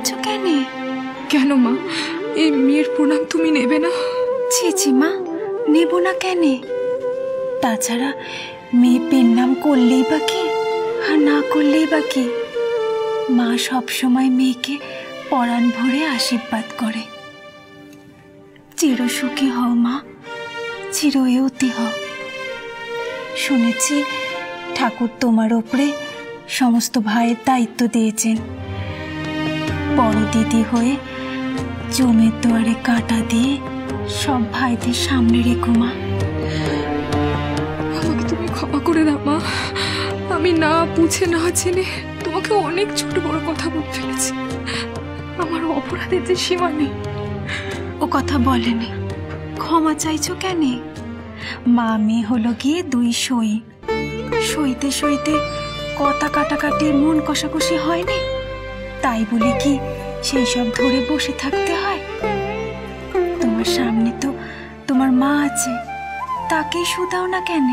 চাইছো কেন? কেন মা, এই মেয়ের প্রণাম তুমি নেবে না? ছি মা, নেব না কেন? তাছাড়া মেয়ে পেন নাম করলেই বা কি, আর না করলেই বা কি? মা সবসময় মেয়েকে পরাণ ভরে আশীর্বাদ করে। চিরসুখী হও মা, চিরয়তী হও। শুনেছি ঠাকুর তোমার ওপরে সমস্ত ভাইয়ের দায়িত্ব দিয়েছেন। বড় দিদি হয়ে জমির দুয়ারে কাঁটা দিয়ে সব ভাইদের সামনে রেখো মা। আমাকে তুমি ক্ষমা করে দাও মা, আমি না বুঝে না জেনে তোমাকে অনেক ছোট বড় কথা বলে ফেলেছি। আমার অপরাধের যে সীমা নেই। ও কথা বলেনি, ক্ষমা চাইছো কেন? মা মেয়ে হলো গিয়ে দুই সই, সইতে সইতে কথা কাটাকাটি মন কষাকষি হয়নি, তাই বলে কি সেই সব ধরে বসে থাকতে হয়? তোমার সামনে তো তোমার মা আছে, তাকেই শুধাও না কেন?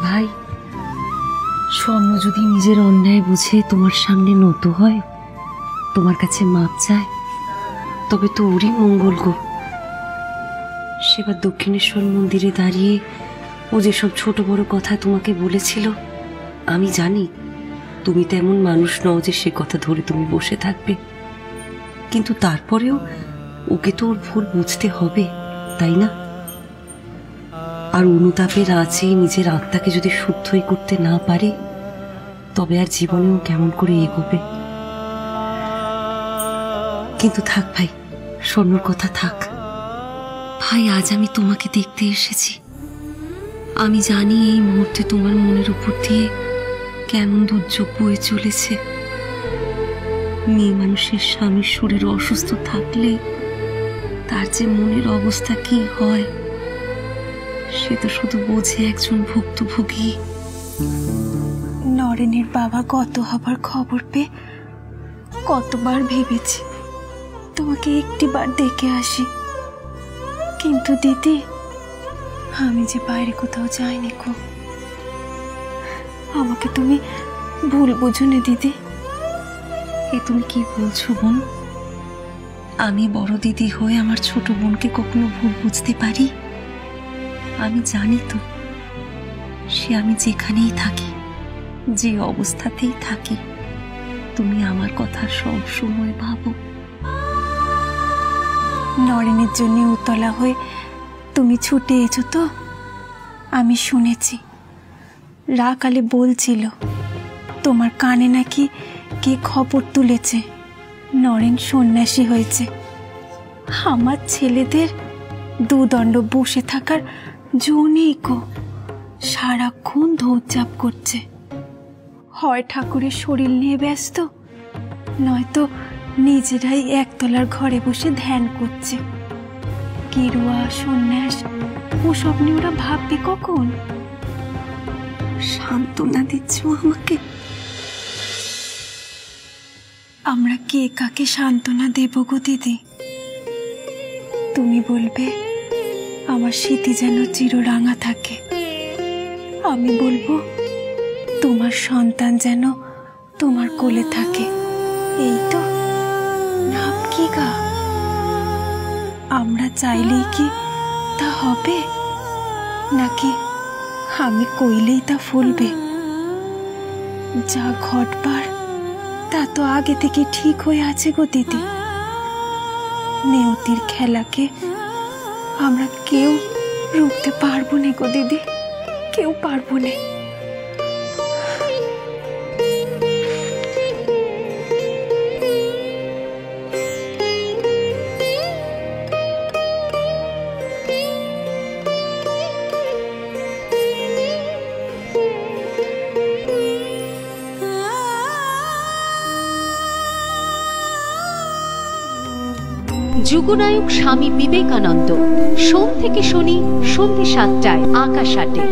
ভাই, স্বর্ণ যদি নিজের অন্যায় বুঝে তোমার সামনে নত হয়, তোমার কাছে মাপ চায়, তবে তো ওরই মঙ্গল গো। সেবার দক্ষিণেশ্বর মন্দিরে দাঁড়িয়ে ও যেসব ছোট বড় কথা তোমাকে বলেছিল, আমি জানি তুমি তেমন মানুষ নও যে সে কথা ধরে তুমি বসে থাকবে, কিন্তু তারপরেও ওকে তো ওর ভুল বুঝতে হবে, তাই না? আর অনুতাপের আঁচে নিজের আত্মাকে যদি শুদ্ধই করতে না পারে, তবে আর জীবনেও কেমন করে এগোবে? কিন্তু থাক ভাই, স্বর্ণর কথা থাক। ভাই, আজ আমি তোমাকে দেখতে এসেছি। আমি জানি এই মুহূর্তে তোমার মনের উপর দিয়ে কেমন দুর্যোগ বয়ে চলেছে। মেয়ে মানুষের স্বামীর শরীর অসুস্থ থাকলে তার যে মনের অবস্থা কি হয়, সে তো শুধু বোঝে একজন ভুক্তভোগী। নরেনের বাবা গত হবার খবর পেয়ে কতবার ভেবেছি তোমাকে একটিবার দেখে আসি, কিন্তু দিদি আমি যে বাইরে কোথাও যাইনি গো। আমাকে তুমি ভুল বুঝো না দিদি। এ তুমি কি বলছো বোন? আমি বড় দিদি হয়ে আমার ছোট বোনকে কখনো ভুল বুঝতে পারি? আমি জানি তো সে আমি যেখানেই থাকি, যে অবস্থাতেই থাকি, তুমি আমার কথা সব সময় ভাবো। নরেনের জন্য উতলা হয়ে তুমি ছুটে এসো তো? আমি শুনেছি রাকালে বলছিল তোমার কানে নাকি কে খবর তুলেছে নরেন সন্ন্যাসী হয়েছে। আমার ছেলেদের দুদণ্ড বসে থাকার জো নেই গো, সারাক্ষণ ধোঁচাপ করছে। হয় ঠাকুরের শরীর নিয়ে ব্যস্ত, নয়তো নিজেরাই একতলার ঘরে বসে ধ্যান করছে। গেরুয়া সন্ন্যাস ওসব নিয়ে ওরা ভাববে কখন? সান্ত্বনা দিচ্ছ আমাকে? আমরা কে কাকে সান্ত্বনা দেব গো দিদি? তুমি বলবে আমার স্মৃতি যেন চিররাঙা থাকে, আমি বলবো তোমার সন্তান যেন তোমার কোলে থাকে। এই তো ভাব কি গা? আমরা চাইলেই কি তা হবে, নাকি আমি কইলেই তা ফলবে? যা ঘটবার তা তো আগে থেকে ঠিক হয়ে আছে গো দিদি। নিয়তির খেলাকে আমরা কেউ রুখতে পারবো না গো দিদি, কেউ পারবো না। যুগনায়ক স্বামী বিবেকানন্দ, সোম থেকে শনি সন্ধ্যে ৭টায় আকাশ ৮-এ।